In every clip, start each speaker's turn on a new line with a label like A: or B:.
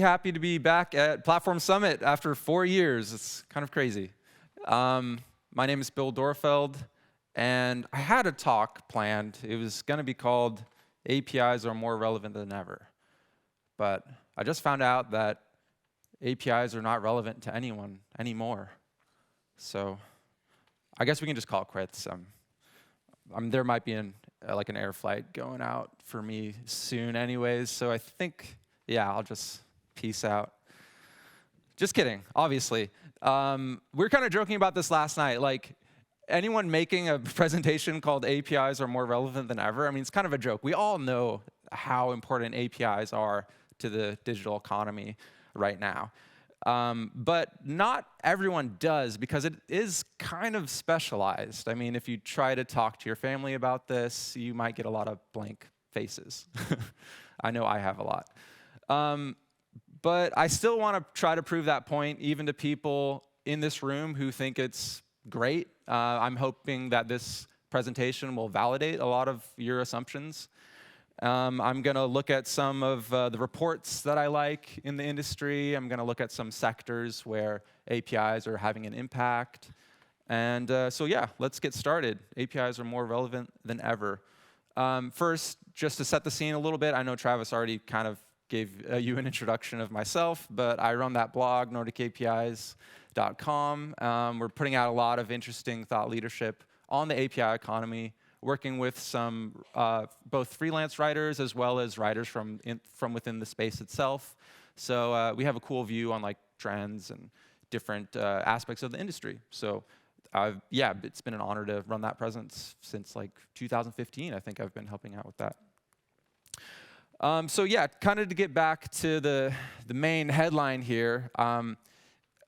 A: happy to be back at Platform Summit after 4 years. It's kind of crazy. My name is Bill Doerrfeld, and I had a talk planned. It was going to be called APIs Are More Relevant Than Ever. But I just found out that APIs are not relevant to anyone anymore. So I guess we can just call it quits. There might be an air flight going out for me soon anyways, so I think, yeah, I'll just peace out. Just kidding, obviously. We were kind of joking about this last night. Like, anyone making a presentation called APIs Are More Relevant Than Ever, I mean, it's kind of a joke. We all know how important APIs are to the digital economy right now. But not everyone does, because it is kind of specialized. I mean, if you try to talk to your family about this, you might get a lot of blank faces. I know I have a lot. But I still want to try to prove that point, even to people in this room who think it's great. I'm hoping that this presentation will validate a lot of your assumptions. I'm going to look at some of the reports that I like in the industry. I'm going to look at some sectors where APIs are having an impact. And so yeah, let's get started. APIs are more relevant than ever. First, just to set the scene a little bit, I know Travis already kind of gave you an introduction of myself, but I run that blog, NordicAPIs.com. We're putting out a lot of interesting thought leadership on the API economy, working with some both freelance writers as well as writers from within the space itself. So we have a cool view on like trends and different aspects of the industry. So yeah, it's been an honor to run that presence since like 2015. I think I've been helping out with that. So yeah, kind of to get back to the main headline here,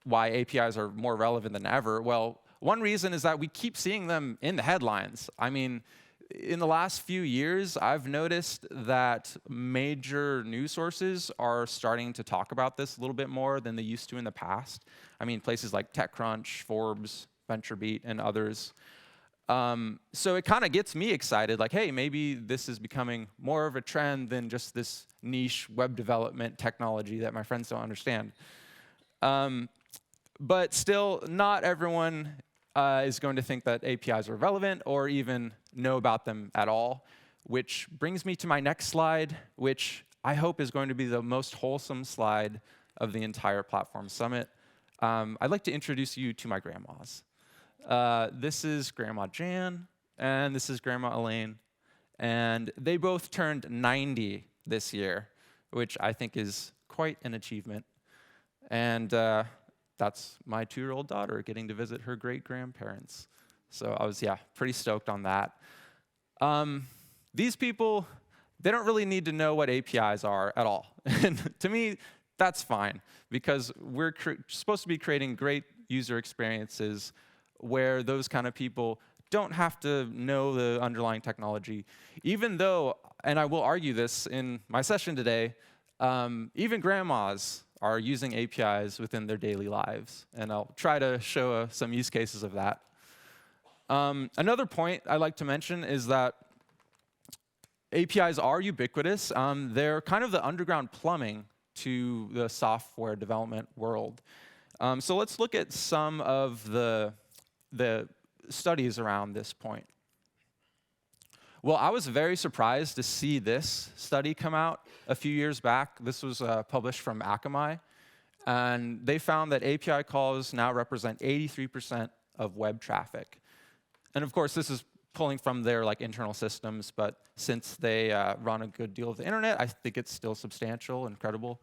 A: why APIs are more relevant than ever. Well, one reason is that we keep seeing them in the headlines. I mean, in the last few years, I've noticed that major news sources are starting to talk about this a little bit more than they used to in the past. I mean, places like TechCrunch, Forbes, VentureBeat, and others. So it kind of gets me excited, like, hey, maybe this is becoming more of a trend than just this niche web development technology that my friends don't understand. But still, not everyone is going to think that APIs are relevant or even know about them at all, which brings me to my next slide, which I hope is going to be the most wholesome slide of the entire Platform Summit. I'd like to introduce you to my grandmas. This is Grandma Jan, and this is Grandma Elaine, and they both turned 90 this year, which I think is quite an achievement. And that's my 2-year-old daughter getting to visit her great-grandparents. So I was, yeah, pretty stoked on that. These people, they don't really need to know what APIs are at all. And to me, that's fine, because we're supposed to be creating great user experiences where those kind of people don't have to know the underlying technology. Even though, and I will argue this in my session today, even grandmas are using APIs within their daily lives. And I'll try to show some use cases of that. Another point I'd like to mention is that APIs are ubiquitous. They're kind of the underground plumbing to the software development world. So let's look at some of the studies around this point. Well, I was very surprised to see this study come out a few years back. This was published from Akamai, and they found that API calls now represent 83% of web traffic. And of course, this is pulling from their internal systems, but since they run a good deal of the internet, I think it's still substantial and credible.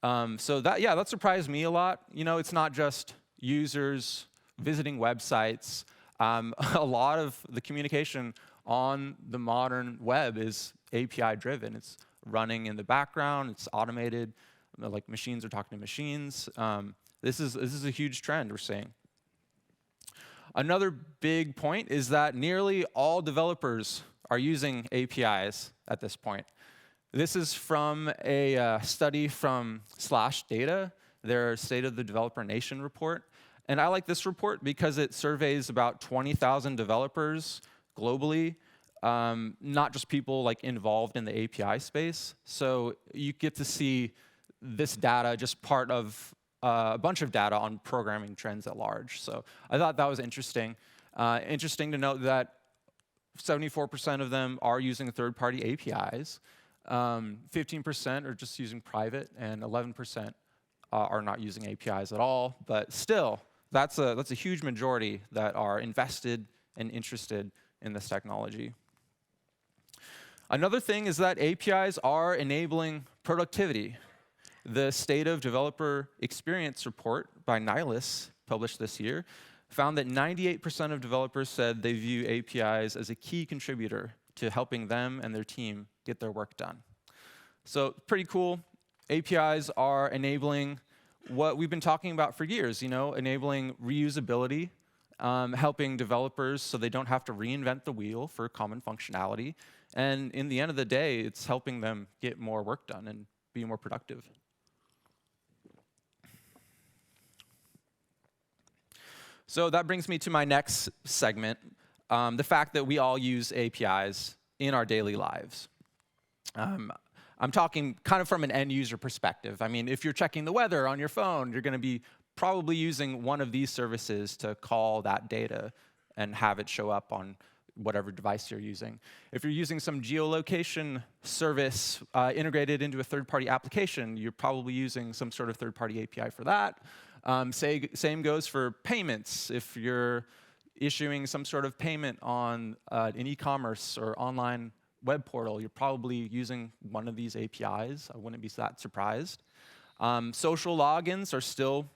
A: So that surprised me a lot. You know, it's not just users visiting websites. A lot of the communication on the modern web is API driven. It's running in the background, it's automated, like machines are talking to machines. This is a huge trend we're seeing. Another big point is that nearly all developers are using APIs at this point. This is from a study from /Data, their State of the Developer Nation report. And I like this report because it surveys about 20,000 developers globally, not just people involved in the API space. So you get to see this data just part of a bunch of data on programming trends at large. So I thought that was interesting. Interesting to note that 74% of them are using third-party APIs. 15% are just using private, and 11% are not using APIs at all. But still, that's a huge majority that are invested and interested in this technology. Another thing is that APIs are enabling productivity. The State of Developer Experience report by Nihilus, published this year, found that 98% of developers said they view APIs as a key contributor to helping them and their team get their work done. So pretty cool. APIs are enabling what we've been talking about for years, enabling reusability, helping developers so they don't have to reinvent the wheel for common functionality. And in the end of the day, it's helping them get more work done and be more productive. So that brings me to my next segment, the fact that we all use APIs in our daily lives. I'm talking kind of from an end user perspective. I mean, if you're checking the weather on your phone, you're going to be probably using one of these services to call that data and have it show up on whatever device you're using. If you're using some geolocation service integrated into a third-party application, you're probably using some sort of third-party API for that. Same goes for payments. If you're issuing some sort of payment on an e-commerce or online web portal, you're probably using one of these APIs. I wouldn't be that surprised. Social logins are still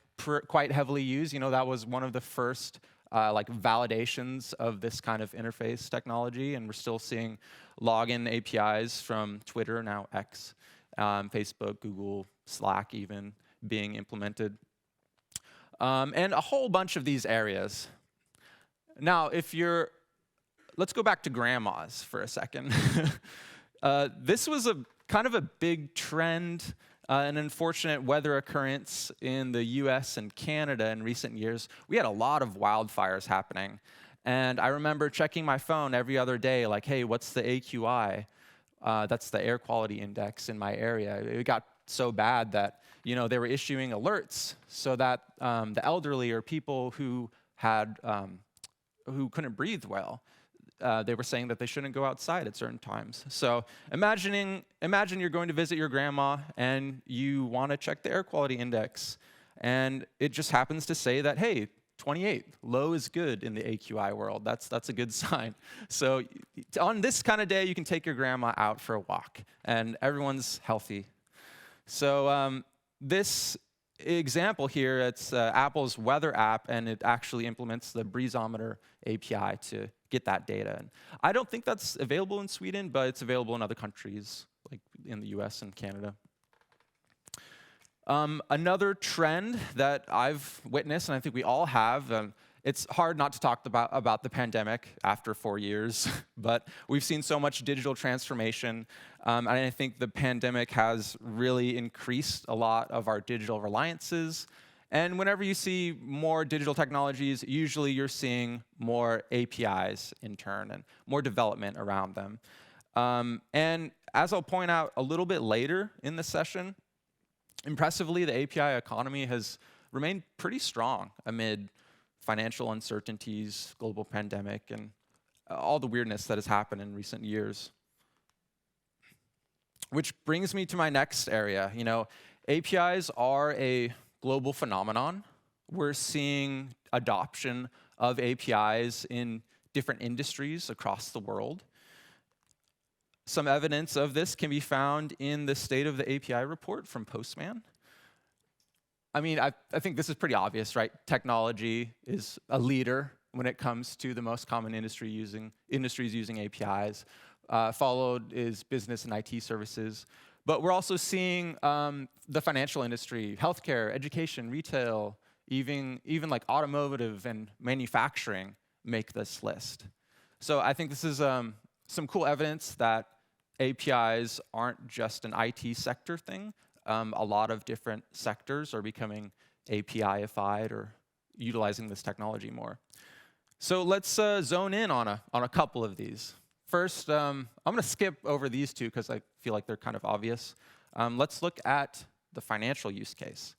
A: quite heavily used. That was one of the first validations of this kind of interface technology, and we're still seeing login APIs from Twitter, now X, Facebook, Google, Slack even being implemented. And a whole bunch of these areas. Now, let's go back to grandmas for a second. This was kind of a big trend, an unfortunate weather occurrence in the US and Canada in recent years. We had a lot of wildfires happening. And I remember checking my phone every other day, like, hey, what's the AQI? That's the air quality index in my area. It got so bad that they were issuing alerts so that the elderly or people who couldn't breathe well, they were saying that they shouldn't go outside at certain times. So imagine you're going to visit your grandma and you want to check the air quality index, and it just happens to say that, hey, 28, low is good in the AQI world. That's a good sign. So on this kind of day, you can take your grandma out for a walk, and everyone's healthy. So this example here, it's Apple's weather app, and it actually implements the breezometer API to get that data. And I don't think that's available in Sweden, but it's available in other countries, like in the US and Canada. Another trend that I've witnessed, and I think we all have, it's hard not to talk about the pandemic after 4 years, but we've seen so much digital transformation, and I think the pandemic has really increased a lot of our digital reliances. And whenever you see more digital technologies, usually you're seeing more APIs in turn and more development around them. And as I'll point out a little bit later in the session, impressively, the API economy has remained pretty strong amid financial uncertainties, global pandemic, and all the weirdness that has happened in recent years. Which brings me to my next area. APIs are a global phenomenon. We're seeing adoption of APIs in different industries across the world. Some evidence of this can be found in the State of the API report from Postman. I mean, I think this is pretty obvious, right? Technology is a leader when it comes to the most common industries using APIs. Followed is business and IT services. But we're also seeing the financial industry, healthcare, education, retail, even like automotive and manufacturing make this list. So I think this is some cool evidence that APIs aren't just an IT sector thing. A lot of different sectors are becoming API-ified or utilizing this technology more. So let's zone in on a couple of these. First, I'm going to skip over these two because I feel like they're kind of obvious. Let's look at the financial use case?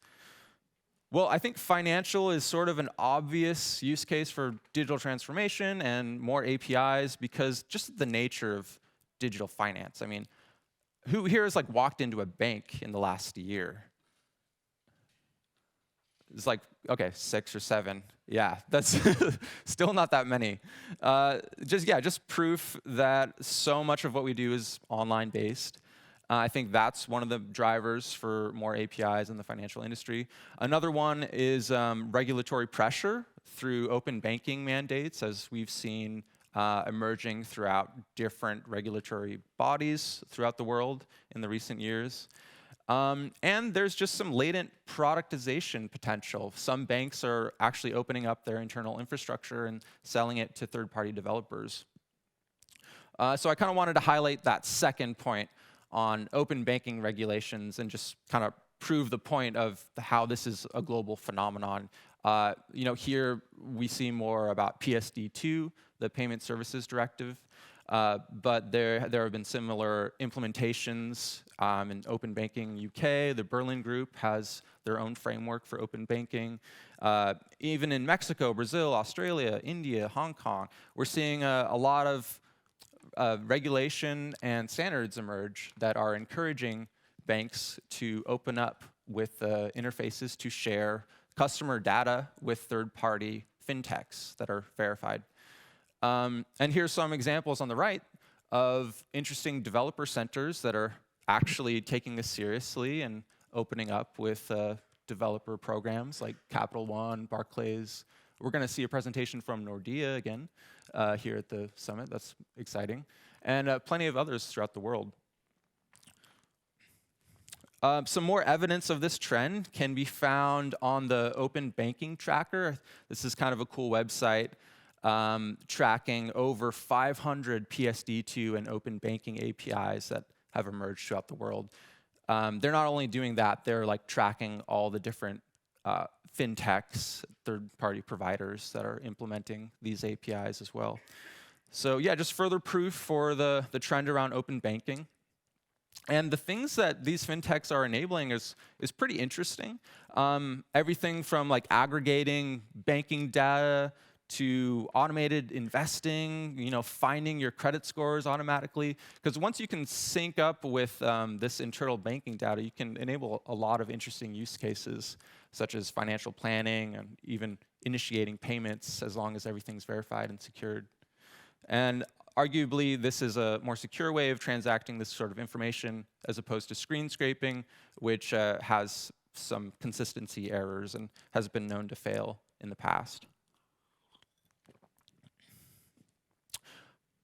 A: Well, I think financial is sort of an obvious use case for digital transformation and more APIs because just the nature of digital finance. I mean, who here has like walked into a bank in the last year? It's like, okay, 6 or 7. Yeah, that's still not that many. Just proof that so much of what we do is online based. I think that's one of the drivers for more APIs in the financial industry. Another one is regulatory pressure through open banking mandates, as we've seen emerging throughout different regulatory bodies throughout the world in the recent years. And there's just some latent productization potential. Some banks are actually opening up their internal infrastructure and selling it to third-party developers. So I kind of wanted to highlight that second point on open banking regulations and just kind of prove the point of how this is a global phenomenon. Here we see more about PSD2, the Payment Services Directive, but there have been similar implementations in open banking UK. The Berlin Group has their own framework for open banking. Even in Mexico, Brazil, Australia, India, Hong Kong, we're seeing a lot of regulation and standards emerge that are encouraging banks to open up with interfaces to share customer data with third-party fintechs that are verified. And here's some examples on the right of interesting developer centers that are actually taking this seriously and opening up with developer programs like Capital One, Barclays. We're going to see a presentation from Nordea again here at the summit. That's exciting. And plenty of others throughout the world. Some more evidence of this trend can be found on the Open Banking Tracker. This is kind of a cool website tracking over 500 PSD2 and open banking APIs that have emerged throughout the world. They're not only doing that, they're like tracking all the different fintechs, third-party providers that are implementing these APIs as well. So yeah, just further proof for the trend around open banking. And the things that these fintechs are enabling is pretty interesting. Everything from like aggregating banking data to automated investing, finding your credit scores automatically. Because once you can sync up with this internal banking data, you can enable a lot of interesting use cases, such as financial planning and even initiating payments as long as everything's verified and secured. And arguably, this is a more secure way of transacting this sort of information as opposed to screen scraping, which has some consistency errors and has been known to fail in the past.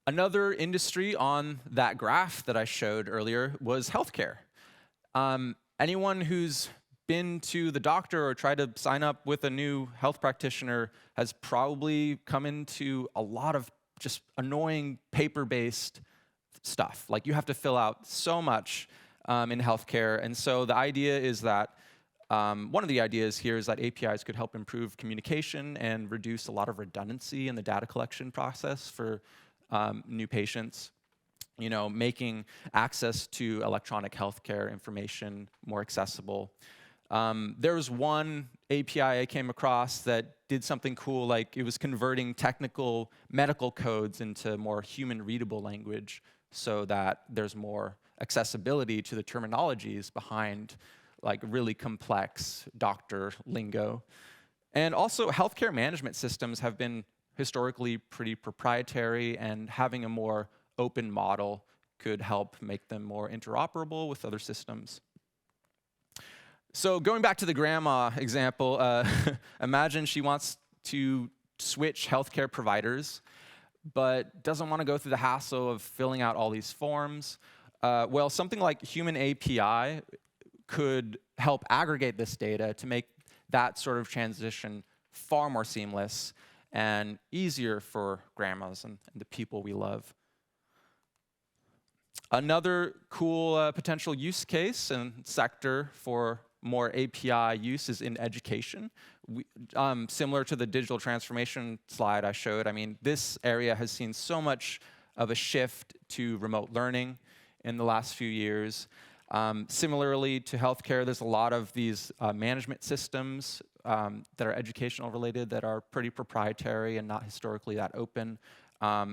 A: Another industry on that graph that I showed earlier was healthcare. Anyone who's been to the doctor or tried to sign up with a new health practitioner has probably come into a lot of just annoying paper-based stuff. Like you have to fill out so much in healthcare. And so the idea is that, one of the ideas here is that APIs could help improve communication and reduce a lot of redundancy in the data collection process for new patients, making access to electronic healthcare information more accessible. There was one API I came across that did something cool, like it was converting technical medical codes into more human-readable language so that there's more accessibility to the terminologies behind like really complex doctor lingo. And also, healthcare management systems have been historically pretty proprietary, and having a more open model could help make them more interoperable with other systems. So going back to the grandma example, imagine she wants to switch healthcare providers, but doesn't want to go through the hassle of filling out all these forms. Well, something like Human API could help aggregate this data to make that sort of transition far more seamless and easier for grandmas and the people we love. Another cool potential use case and sector for more API use is in education. Similar to the digital transformation slide I showed, I mean, this area has seen so much of a shift to remote learning in the last few years. Similarly to healthcare, there's a lot of these management systems that are educational related that are pretty proprietary and not historically that open.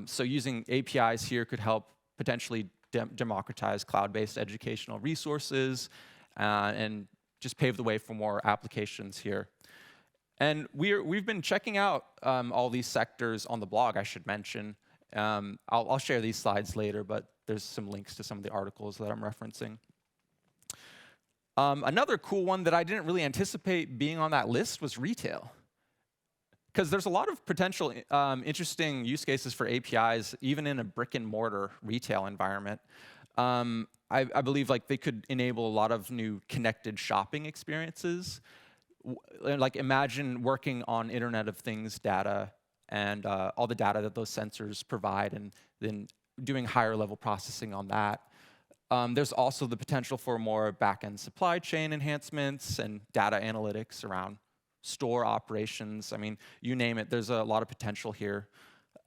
A: So using APIs here could help potentially democratize cloud-based educational resources and just pave the way for more applications here. And we've been checking out all these sectors on the blog, I should mention. I'll share these slides later, but there's some links to some of the articles that I'm referencing. Another cool one that I didn't really anticipate being on that list was retail. Because there's a lot of potential interesting use cases for APIs, even in a brick and mortar retail environment. I believe like they could enable a lot of new connected shopping experiences. Like imagine working on Internet of Things data and all the data that those sensors provide, and then doing higher level processing on that. There's also the potential for more back-end supply chain enhancements and data analytics around store operations. I mean, you name it, there's a lot of potential here.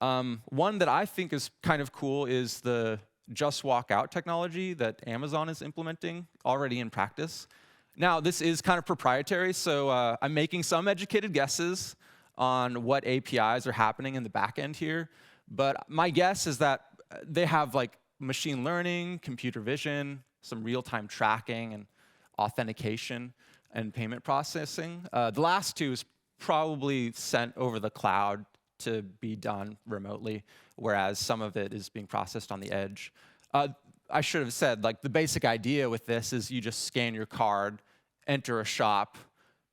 A: One that I think is kind of cool is the Just Walk Out technology that Amazon is implementing already in practice. Now, this is kind of proprietary, so I'm making some educated guesses on what APIs are happening in the back end here. But my guess is that they have like machine learning, computer vision, some real-time tracking and authentication and payment processing. The last two is probably sent over the cloud to be done remotely, whereas some of it is being processed on the edge. I should have said, like, the basic idea with this is you just scan your card, enter a shop,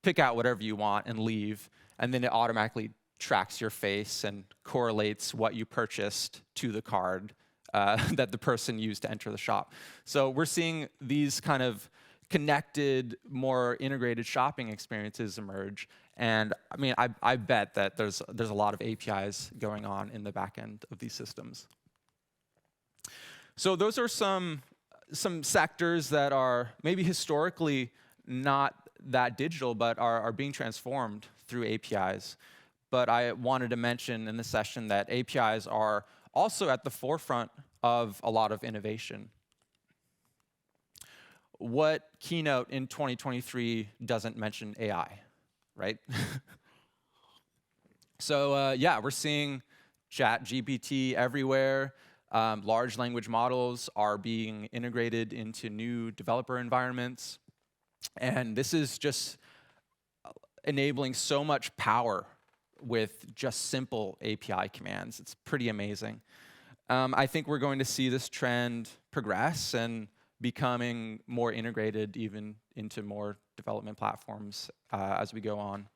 A: pick out whatever you want, and leave, and then it automatically tracks your face and correlates what you purchased to the card that the person used to enter the shop. So we're seeing these kind of connected, more integrated shopping experiences emerge. And I mean, I bet that there's a lot of APIs going on in the back end of these systems. So those are some sectors that are maybe historically not that digital, but are being transformed through APIs. But I wanted to mention in this session that APIs are also at the forefront of a lot of innovation. What keynote in 2023 doesn't mention AI, right? So yeah, we're seeing ChatGPT everywhere. Large language models are being integrated into new developer environments. And this is just enabling so much power with just simple API commands. It's pretty amazing. I think we're going to see this trend progress and becoming more integrated even into more development platforms as we go on.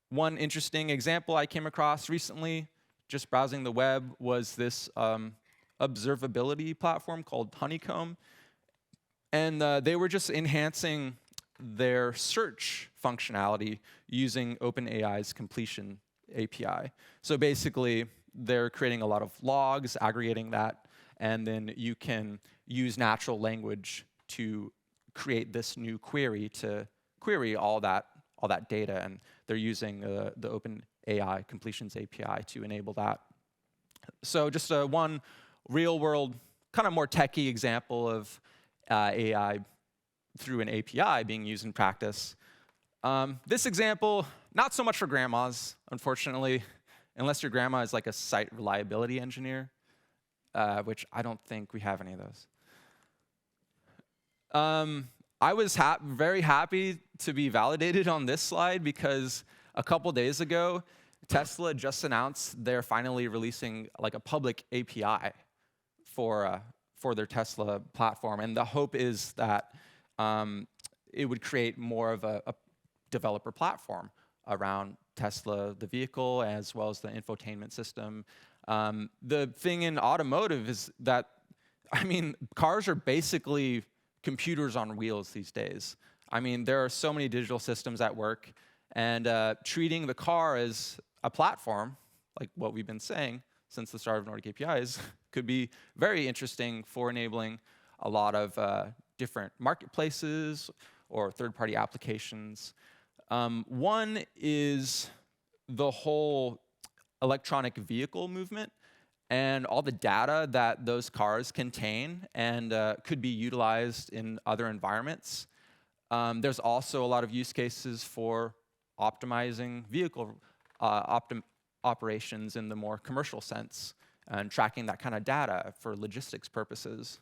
A: One interesting example I came across recently, just browsing the web, was this observability platform called Honeycomb. And they were just enhancing their search functionality using OpenAI's completion API. So basically, they're creating a lot of logs, aggregating that, and then you can use natural language to create this new query to query all that data. And they're using the OpenAI completions API to enable that. So just one real-world, kind of more techie example of AI through an API being used in practice. This example, not so much for grandmas, unfortunately, unless your grandma is like a site reliability engineer, which I don't think we have any of those. I was very happy to be validated on this slide because a couple days ago, Tesla just announced they're finally releasing like a public API for their Tesla platform. And the hope is that it would create more of a developer platform around Tesla, the vehicle, as well as the infotainment system. The thing in automotive is that, I mean, cars are basically computers on wheels these days. I mean, there are so many digital systems at work, and treating the car as a platform, like what we've been saying since the start of Nordic APIs, could be very interesting for enabling a lot of different marketplaces or third-party applications. One is the whole electronic vehicle movement. and all the data that those cars contain and could be utilized in other environments. There's also a lot of use cases for optimizing vehicle operations in the more commercial sense and tracking that kind of data for logistics purposes.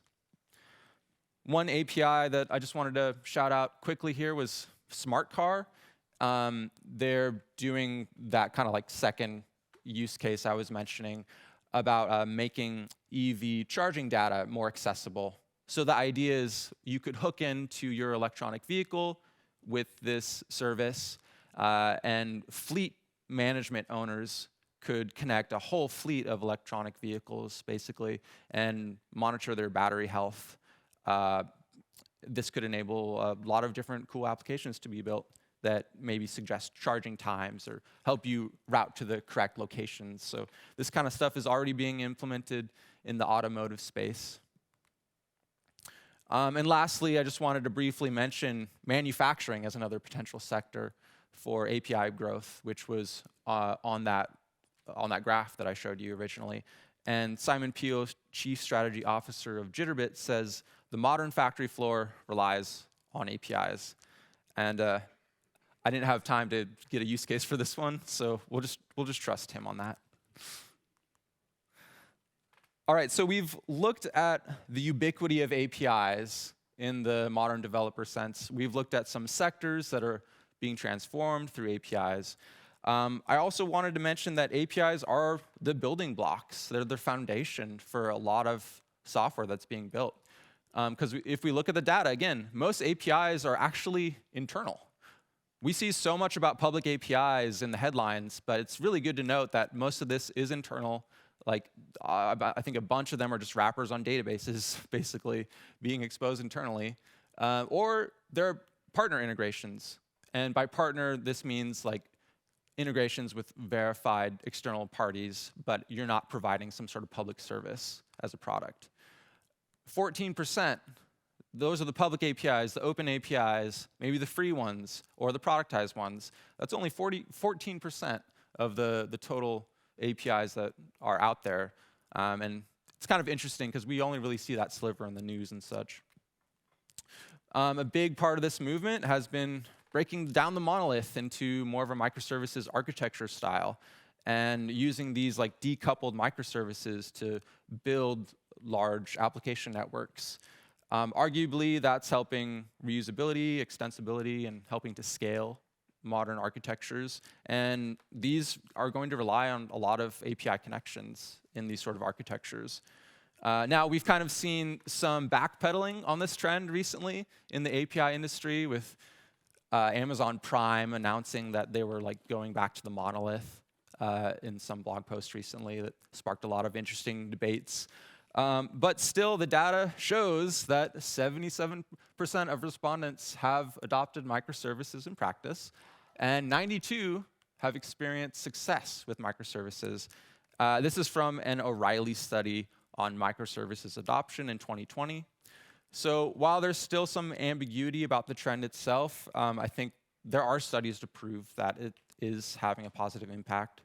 A: One API that I just wanted to shout out quickly here was Smart Car. They're doing that kind of like second use case I was mentioning about making EV charging data more accessible. So the idea is you could hook into your electronic vehicle with this service, and fleet management owners could connect a whole fleet of electronic vehicles, basically, and monitor their battery health. This could enable a lot of different cool applications to be built that maybe suggest charging times or help you route to the correct locations. So this kind of stuff is already being implemented in the automotive space. And lastly, I just wanted to briefly mention manufacturing as another potential sector for API growth, which was on that graph that I showed you originally. And Simon Pio, Chief Strategy Officer of Jitterbit, says the modern factory floor relies on APIs. And I didn't have time to get a use case for this one, so we'll just trust him on that. All right, so we've looked at the ubiquity of APIs in the modern developer sense. We've looked at some sectors that are being transformed through APIs. I also wanted to mention that APIs are the building blocks. They're the foundation for a lot of software that's being built. Because if we look at the data, again, most APIs are actually internal. We see so much about public APIs in the headlines, but it's really good to note that most of this is internal. Like, I think a bunch of them are just wrappers on databases, basically, being exposed internally. Or they're partner integrations. And by partner, this means like integrations with verified external parties, but you're not providing some sort of public service as a product. 14%, those are the public APIs, the open APIs, maybe the free ones, or the productized ones. That's only 14% of the total APIs that are out there. And it's kind of interesting because we only really see that sliver in the news and such. A big part of this movement has been breaking down the monolith into more of a microservices architecture style and using these like decoupled microservices to build large application networks. Arguably, that's helping reusability, extensibility, and helping to scale modern architectures. And these are going to rely on a lot of API connections in these sort of architectures. Now, we've kind of seen some backpedaling on this trend recently in the API industry with Amazon Prime announcing that they were like going back to the monolith in some blog post recently that sparked a lot of interesting debates. But still, the data shows that 77% of respondents have adopted microservices in practice, and 92% have experienced success with microservices. This is from an O'Reilly study on microservices adoption in 2020. So while there's still some ambiguity about the trend itself, I think there are studies to prove that it is having a positive impact.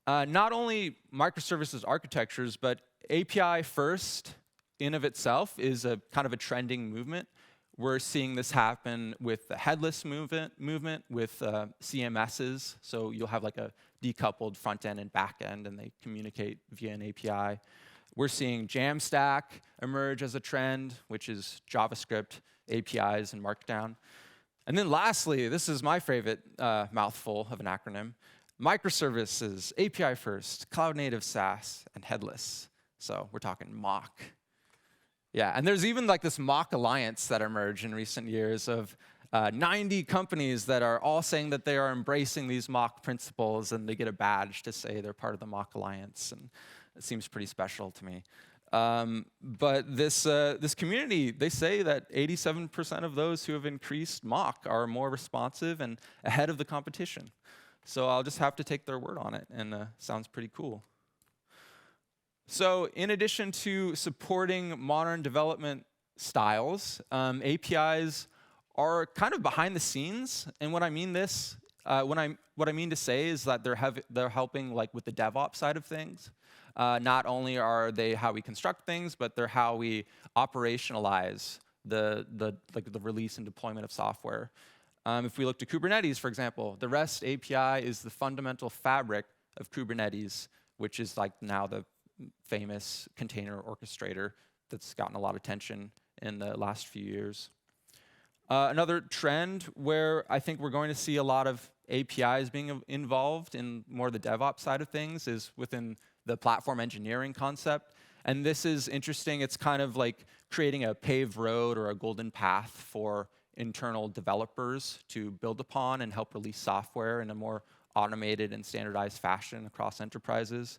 A: Not only microservices architectures, but API first in of itself is a kind of a trending movement. We're seeing this happen with the headless movement with CMSs. So you'll have like a decoupled front end and back end, and they communicate via an API. We're seeing Jamstack emerge as a trend, which is JavaScript, APIs, and Markdown. And then lastly, this is my favorite mouthful of an acronym, microservices, API first, cloud native SaaS, and headless. So we're talking mock. Yeah, and there's even like this mock alliance that emerged in recent years of 90 companies that are all saying that they are embracing these mock principles, and they get a badge to say they're part of the mock alliance, and it seems pretty special to me. But this community, they say that 87% of those who have increased mock are more responsive and ahead of the competition. So I'll just have to take their word on it, and sounds pretty cool. So in addition to supporting modern development styles, APIs are kind of behind the scenes. And what I mean this What I mean to say is that they're helping like with the DevOps side of things. Not only are they how we construct things, but they're how we operationalize the release and deployment of software. If we look to Kubernetes, for example, the REST API is the fundamental fabric of Kubernetes, which is like now the famous container orchestrator that's gotten a lot of attention in the last few years. Another trend where I think we're going to see a lot of APIs being involved in more the DevOps side of things is within the platform engineering concept. And this is interesting. It's kind of like creating a paved road or a golden path for internal developers to build upon and help release software in a more automated and standardized fashion across enterprises.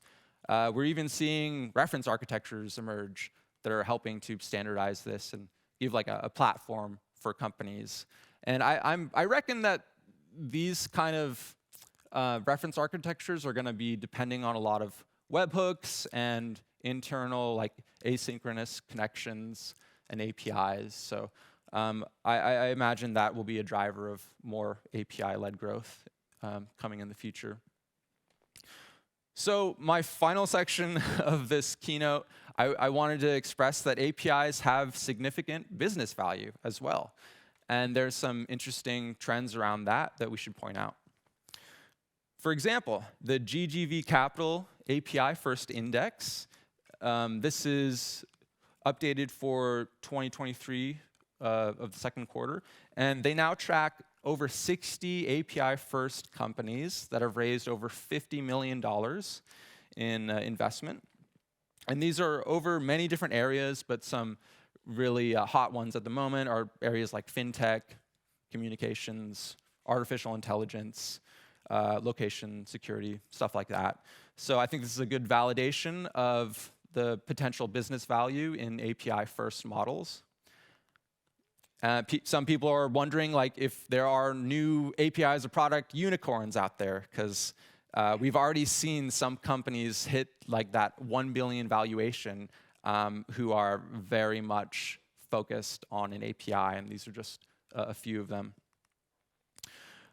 A: We're even seeing reference architectures emerge that are helping to standardize this and give like a platform for companies. And I reckon that these kind of reference architectures are going to be depending on a lot of webhooks and internal like asynchronous connections and APIs. So I imagine that will be a driver of more API-led growth coming in the future. So my final section of this keynote, I wanted to express that APIs have significant business value as well. And there's some interesting trends around that we should point out. For example, the GGV Capital API First Index. This is updated for 2023 of the second quarter. And they now track over 60 API first companies that have raised over $50 million in investment. And these are over many different areas, but some really hot ones at the moment are areas like fintech, communications, artificial intelligence, location security, stuff like that. So I think this is a good validation of the potential business value in API first models. Some people are wondering like if there are new APIs or product unicorns out there, because we've already seen some companies hit like that 1 billion valuation who are very much focused on an API, and these are just a few of them.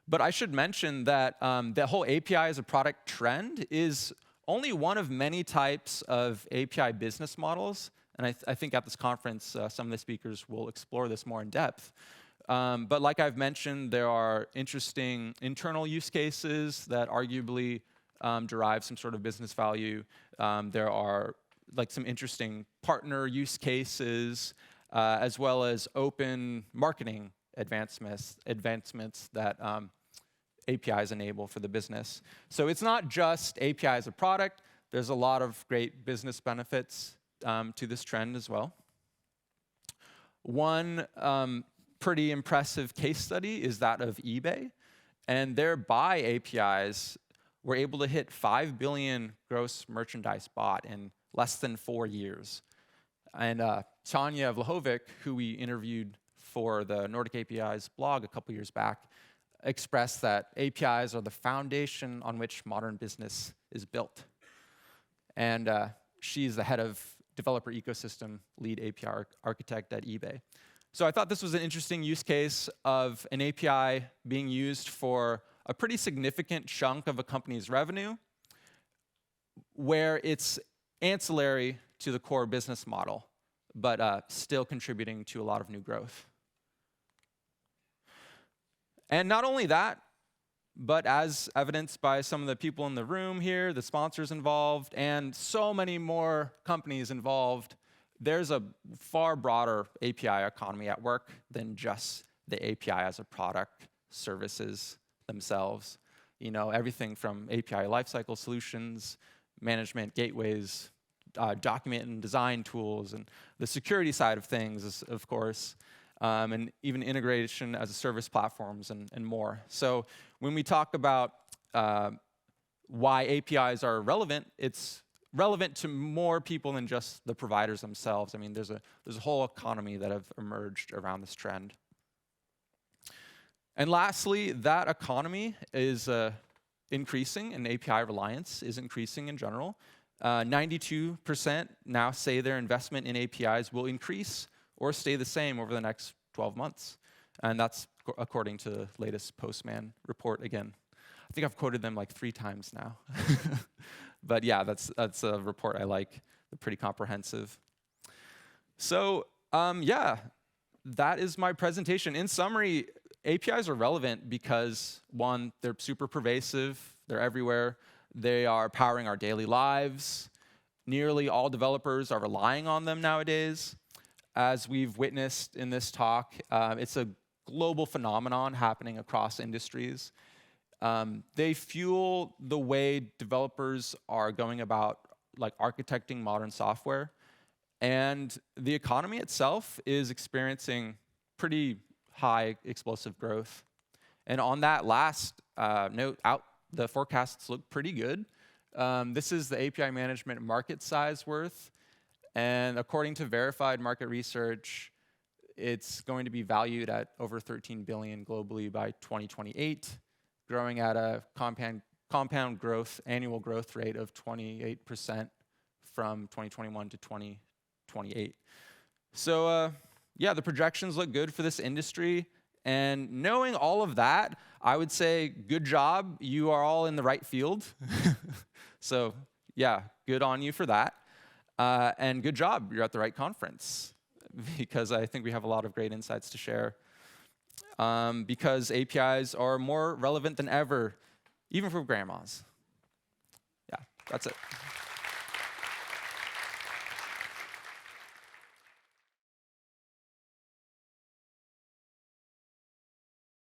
A: But I should mention that the whole API as a product trend is only one of many types of API business models. And I think at this conference, some of the speakers will explore this more in depth. But like I've mentioned, there are interesting internal use cases that arguably derive some sort of business value. There are like some interesting partner use cases, as well as open marketing advancements that APIs enable for the business. So it's not just API as a product. There's a lot of great business benefits to this trend as well. One pretty impressive case study is that of eBay. And their buy APIs were able to hit 5 billion gross merchandise bought in less than 4 years. And Tanya Vlahovic, who we interviewed for the Nordic APIs blog a couple years back, expressed that APIs are the foundation on which modern business is built. And she's the head of developer ecosystem lead API architect at eBay. So I thought this was an interesting use case of an API being used for a pretty significant chunk of a company's revenue, where it's ancillary to the core business model, but still contributing to a lot of new growth. And not only that, but as evidenced by some of the people in the room here, the sponsors involved, and so many more companies involved, there's a far broader API economy at work than just the API as a product services themselves. You know, everything from API lifecycle solutions, management gateways, document and design tools, and the security side of things, is, of course, and even integration as a service platforms and more. So when we talk about why APIs are relevant, it's relevant to more people than just the providers themselves. I mean, there's a whole economy that have emerged around this trend. And lastly, that economy is increasing, and API reliance is increasing in general. 92% now say their investment in APIs will increase or stay the same over the next 12 months. And that's according to the latest Postman report again. think I've quoted them like 3 times now. But yeah, that's a report I like. They're pretty comprehensive. So yeah, that is my presentation. In summary, APIs are relevant because, one, they're super pervasive. They're everywhere. They are powering our daily lives. Nearly all developers are relying on them nowadays. As we've witnessed in this talk, it's a global phenomenon happening across industries. They fuel the way developers are going about like architecting modern software. And the economy itself is experiencing pretty high explosive growth. And on that last note, the forecasts look pretty good. This is the API management market size worth. And according to verified market research, it's going to be valued at over 13 billion globally by 2028, growing at a compound growth, annual growth rate of 28% from 2021 to 2028. So yeah, the projections look good for this industry. And knowing all of that, I would say good job. You are all in the right field. So yeah, good on you for that. And good job, you're at the right conference, because I think we have a lot of great insights to share. Because APIs are more relevant than ever, even for grandmas. Yeah, that's it.